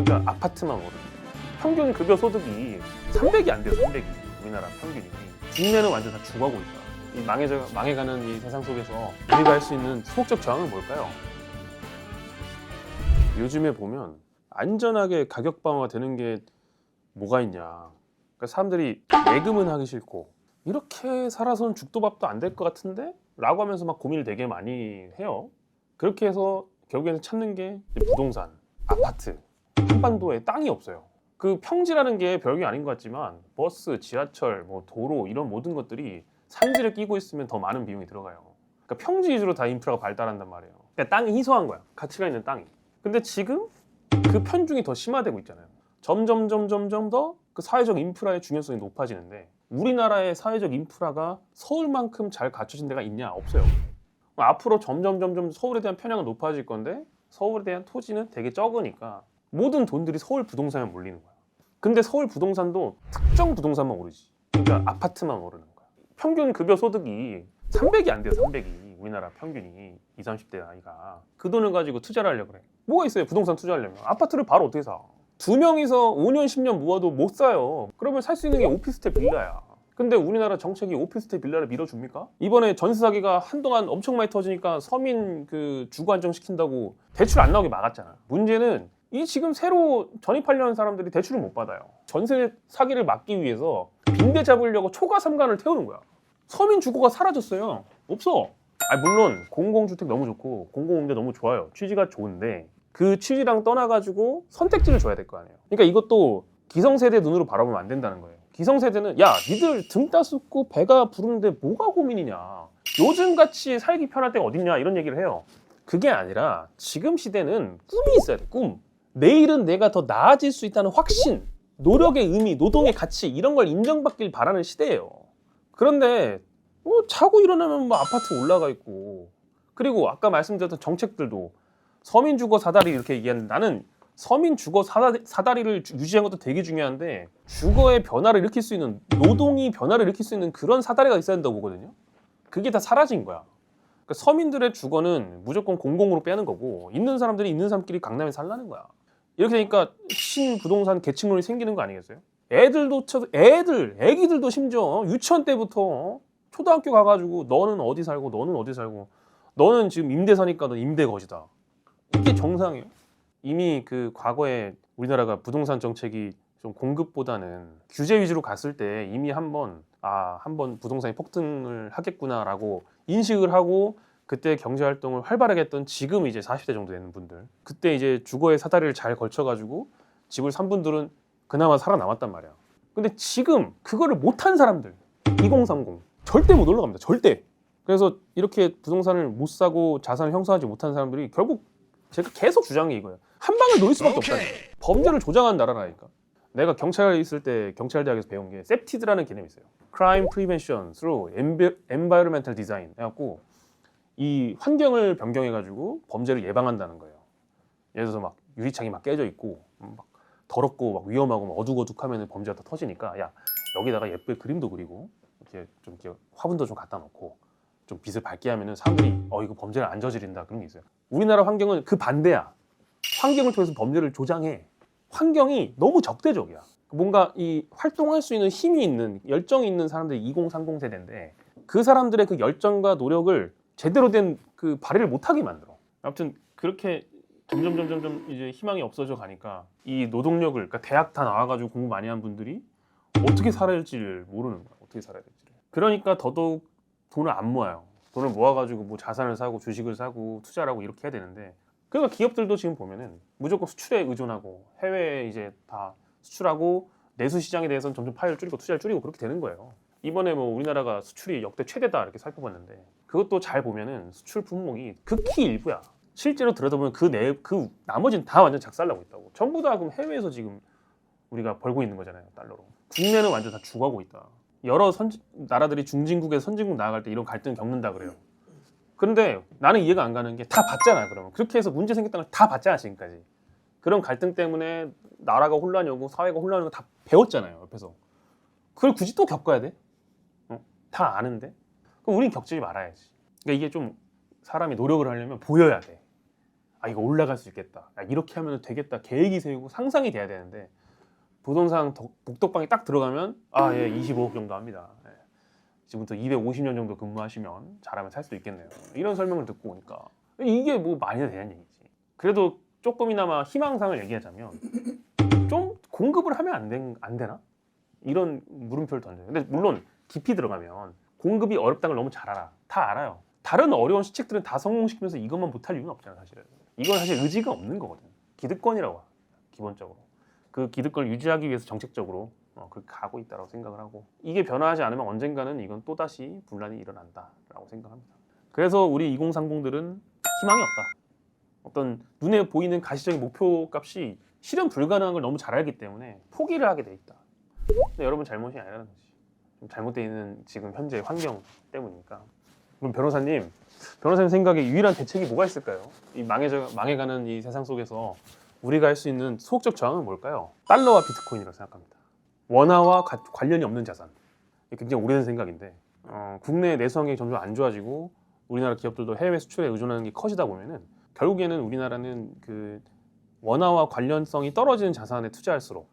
그러니까 아파트만 오르는 거예요. 평균 급여 소득이 300이 안 돼요. 300이 우리나라 평균이. 국내는 완전 다 죽어가고 있다. 이 망해가는 이 세상 속에서 우리가 할 수 있는 소극적 저항은 뭘까요? 요즘에 보면 안전하게 가격 방어가 되는 게 뭐가 있냐. 그러니까 사람들이 예금은 하기 싫고 이렇게 살아서는 죽도 밥도 안 될 것 같은데? 라고 하면서 막 고민을 되게 많이 해요. 그렇게 해서 결국에는 찾는 게 부동산, 아파트, 한반도에 땅이 없어요. 그 평지라는 게 별게 아닌 것 같지만 버스, 지하철, 뭐 도로 이런 모든 것들이 산지를 끼고 있으면 더 많은 비용이 들어가요. 그러니까 평지 위주로 다 인프라가 발달한단 말이에요. 그러니까 땅이 희소한 거야. 가치가 있는 땅이. 근데 지금 그 편중이 더 심화되고 있잖아요. 점점 더 그 사회적 인프라의 중요성이 높아지는데 우리나라의 사회적 인프라가 서울만큼 잘 갖춰진 데가 있냐? 없어요. 앞으로 점점 서울에 대한 편향은 높아질 건데 서울에 대한 토지는 되게 적으니까 모든 돈들이 서울 부동산에 몰리는 거야. 근데 서울 부동산도 특정 부동산만 오르지. 그러니까 아파트만 오르는 거야. 평균 급여 소득이 300이 안 돼요. 300이 우리나라 평균이 20, 30대 나이가 그 돈을 가지고 투자를 하려고 그래. 뭐가 있어요? 부동산 투자하려면 아파트를 바로 어떻게 사? 두 명이서 5년 10년 모아도 못 사요. 그러면 살 수 있는 게 오피스텔 빌라야. 근데 우리나라 정책이 오피스텔 빌라를 밀어줍니까? 이번에 전세 사기가 한동안 엄청 많이 터지니까 서민 그 주거 안정시킨다고 대출 안 나오게 막았잖아. 문제는 이 지금 새로 전입하려는 사람들이 대출을 못 받아요. 전세 사기를 막기 위해서 빈대 잡으려고 초과 삼간을 태우는 거야. 서민 주거가 사라졌어요. 없어. 물론 공공주택 너무 좋고 공공임대 너무 좋아요. 취지가 좋은데 그 취지랑 떠나가지고 선택지를 줘야 될 거 아니에요. 그러니까 이것도 기성세대 눈으로 바라보면 안 된다는 거예요. 기성세대는 야 니들 등 따숩고 배가 부르는데 뭐가 고민이냐. 요즘같이 살기 편할 때가 어딨냐 이런 얘기를 해요. 그게 아니라 지금 시대는 꿈이 있어야 돼. 꿈. 내일은 내가 더 나아질 수 있다는 확신, 노력의 의미, 노동의 가치 이런 걸 인정받길 바라는 시대예요. 그런데 자고 일어나면 뭐 아파트 올라가 있고 그리고 아까 말씀드렸던 정책들도 서민주거 사다리 이렇게 얘기하는데 나는 서민주거 사다리를 유지하는 것도 되게 중요한데 주거의 변화를 일으킬 수 있는 노동이 변화를 일으킬 수 있는 그런 사다리가 있어야 된다고 보거든요. 그게 다 사라진 거야. 그러니까 서민들의 주거는 무조건 공공으로 빼는 거고 있는 사람들이 있는 사람끼리 강남에 살라는 거야. 이렇게 되니까 신부동산 계층론이 생기는 거 아니겠어요? 애기들도 심지어 유치원 때부터 초등학교 가가지고 너는 어디 살고 너는 어디 살고 너는 지금 임대 사니까 너 임대 거지다. 이게 정상이에요. 이미 그 과거에 우리나라가 부동산 정책이 좀 공급보다는 규제 위주로 갔을 때 이미 한번 부동산이 폭등을 하겠구나라고 인식을 하고 그때 경제 활동을 활발하게 했던 지금 이제 40대 정도 되는 분들 그때 이제 주거의 사다리를 잘 걸쳐가지고 집을 산 분들은 그나마 살아남았단 말이야. 근데 지금 그거를 못한 사람들 2030 절대 못 올라갑니다. 절대. 그래서 이렇게 부동산을 못 사고 자산을 형성하지 못한 사람들이 결국 제가 계속 주장이 이거예요. 한 방을 놓일 수밖에 없다는 거예요. 범죄를 조장하는 나라라니까. 내가 경찰에 있을 때 경찰대학에서 배운 게 셉티드라는 개념이 있어요. Crime Prevention through Environmental Design 해갖고 이 환경을 변경해가지고 범죄를 예방한다는 거예요. 예를 들어서 막 유리창이 막 깨져 있고 막 더럽고 막 위험하고 막 어둑어둑하면 범죄가 더 터지니까 야 여기다가 예쁘게 그림도 그리고 이렇게 화분도 좀 갖다 놓고 좀 빛을 밝게 하면은 사람들이 이거 범죄를 안 저지른다 그런 게 있어요. 우리나라 환경은 그 반대야. 환경을 통해서 범죄를 조장해. 환경이 너무 적대적이야. 뭔가 이 활동할 수 있는 힘이 있는 열정이 있는 사람들이 2030 세대인데 그 사람들의 그 열정과 노력을 제대로 된 그 발휘를 못하게 만들어. 아무튼 그렇게 점점 이제 희망이 없어져 가니까 이 노동력을 그러니까 대학 다 나와가지고 공부 많이 한 분들이 어떻게 살아야 될지를 모르는 거야. 어떻게 살아야 될지를. 그러니까 더더욱 돈을 안 모아요. 돈을 모아가지고 뭐 자산을 사고 주식을 사고 투자를 하고 이렇게 해야 되는데 그러니까 기업들도 지금 보면은 무조건 수출에 의존하고 해외에 이제 다 수출하고 내수 시장에 대해서는 점점 파이를 줄이고 투자를 줄이고 그렇게 되는 거예요. 이번에 뭐 우리나라가 수출이 역대 최대다 이렇게 살펴봤는데 그것도 잘 보면은 수출 품목이 극히 일부야. 실제로 들여다보면 그 나머지는 다 완전 작살나고 있다고. 전부 다 그럼 해외에서 지금 우리가 벌고 있는 거잖아요, 달러로. 국내는 완전 다 죽어가고 있다. 여러 나라들이 중진국에서 선진국 나아갈 때 이런 갈등 겪는다 그래요. 그런데 나는 이해가 안 가는 게 다 봤잖아. 그러면 그렇게 해서 문제 생겼다는 걸 다 봤잖아 지금까지. 그런 갈등 때문에 나라가 혼란이 오고 사회가 혼란이 오고 다 배웠잖아요 옆에서. 그걸 굳이 또 겪어야 돼? 다 아는데? 그럼 우린 겪지 말아야지. 그러니까 이게 좀 사람이 노력을 하려면 보여야 돼. 아 이거 올라갈 수 있겠다. 야, 이렇게 하면 되겠다. 계획이 세우고 상상이 돼야 되는데 부동산 복덕방에 딱 들어가면 아 예 25억 정도 합니다. 예. 지금부터 250년 정도 근무하시면 잘하면 살 수도 있겠네요. 이런 설명을 듣고 오니까 이게 뭐 말이나 되는 얘기지. 그래도 조금이나마 희망상을 얘기하자면 좀 공급을 하면 안 되나? 이런 물음표를 던져요. 근데 물론 깊이 들어가면 공급이 어렵다는 걸 너무 잘 알아. 다 알아요. 다른 어려운 시책들은 다 성공시키면서 이것만 못할 이유는 없잖아 사실은. 이건 사실 의지가 없는 거거든. 기득권이라고 봐, 기본적으로. 그 기득권을 유지하기 위해서 정책적으로 그렇게 가고 있다고 생각을 하고 이게 변화하지 않으면 언젠가는 이건 또다시 분란이 일어난다라고 생각합니다. 그래서 우리 2030들은 희망이 없다. 어떤 눈에 보이는 가시적인 목표 값이 실현 불가능한 걸 너무 잘 알기 때문에 포기를 하게 돼 있다. 근데 여러분 잘못이 아니라는 거지. 좀 잘못되어 있는 지금 현재 환경 때문이니까. 그럼 변호사님 생각에 유일한 대책이 뭐가 있을까요? 이 망해가는 이 세상 속에서 우리가 할 수 있는 소극적 저항은 뭘까요? 달러와 비트코인이라고 생각합니다. 원화와 관련이 없는 자산. 이게 굉장히 오래된 생각인데 국내 내수 환경이 점점 안 좋아지고 우리나라 기업들도 해외 수출에 의존하는 게 커지다 보면은 결국에는 우리나라는 그 원화와 관련성이 떨어지는 자산에 투자할수록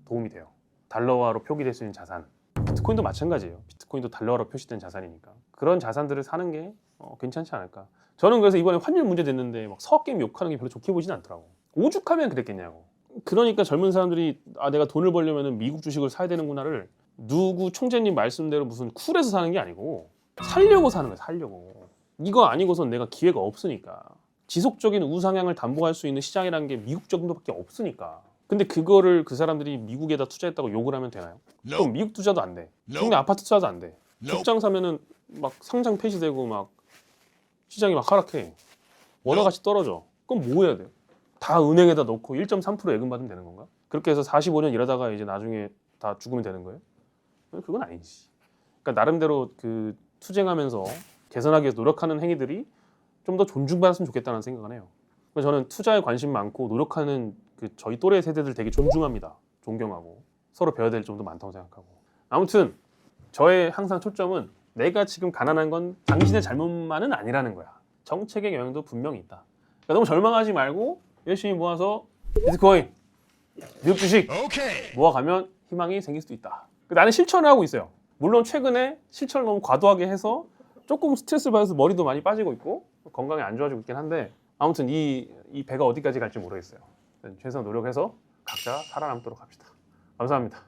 도움이 돼요. 달러화로 표기될 수 있는 자산. 비트코인도 마찬가지예요. 비트코인도 달러화로 표시된 자산이니까 그런 자산들을 사는 게 괜찮지 않을까. 저는 그래서 이번에 환율 문제 됐는데 막 서학개미 욕하는 게 별로 좋게 보진 않더라고. 오죽하면 그랬겠냐고. 그러니까 젊은 사람들이 아 내가 돈을 벌려면 미국 주식을 사야 되는구나를 누구 총재님 말씀대로 무슨 쿨해서 사는 게 아니고 살려고 사는 거야. 살려고. 이거 아니고선 내가 기회가 없으니까. 지속적인 우상향을 담보할 수 있는 시장이라는 게 미국 정도밖에 없으니까. 근데 그거를 그 사람들이 미국에다 투자했다고 욕을 하면 되나요? 그럼 미국 투자도 안 돼. 국내 아파트 투자도 안 돼. 국장 사면은 막 상장 폐지되고 막 시장이 막 하락해. 원화 가치 떨어져. 그럼 뭐 해야 돼요? 다 은행에다 넣고 1.3% 예금 받으면 되는 건가? 그렇게 해서 45년 일하다가 이제 나중에 다 죽으면 되는 거예요? 그건 아니지. 그러니까 나름대로 그 투쟁하면서 개선하기 위해서 노력하는 행위들이 좀 더 존중받았으면 좋겠다는 생각을 해요. 저는 투자에 관심 많고 노력하는 그 저희 또래 세대들 되게 존중합니다. 존경하고 서로 배워야 될 점도 많다고 생각하고. 아무튼 저의 항상 초점은 내가 지금 가난한 건 당신의 잘못만은 아니라는 거야. 정책의 영향도 분명히 있다. 그러니까 너무 절망하지 말고 열심히 모아서 비트코인, 미국 주식 모아가면 희망이 생길 수도 있다. 나는 실천을 하고 있어요. 물론 최근에 실천을 너무 과도하게 해서 조금 스트레스를 받아서 머리도 많이 빠지고 있고 건강이 안 좋아지고 있긴 한데 아무튼 이 배가 어디까지 갈지 모르겠어요. 최선 노력해서 각자 살아남도록 합시다. 감사합니다.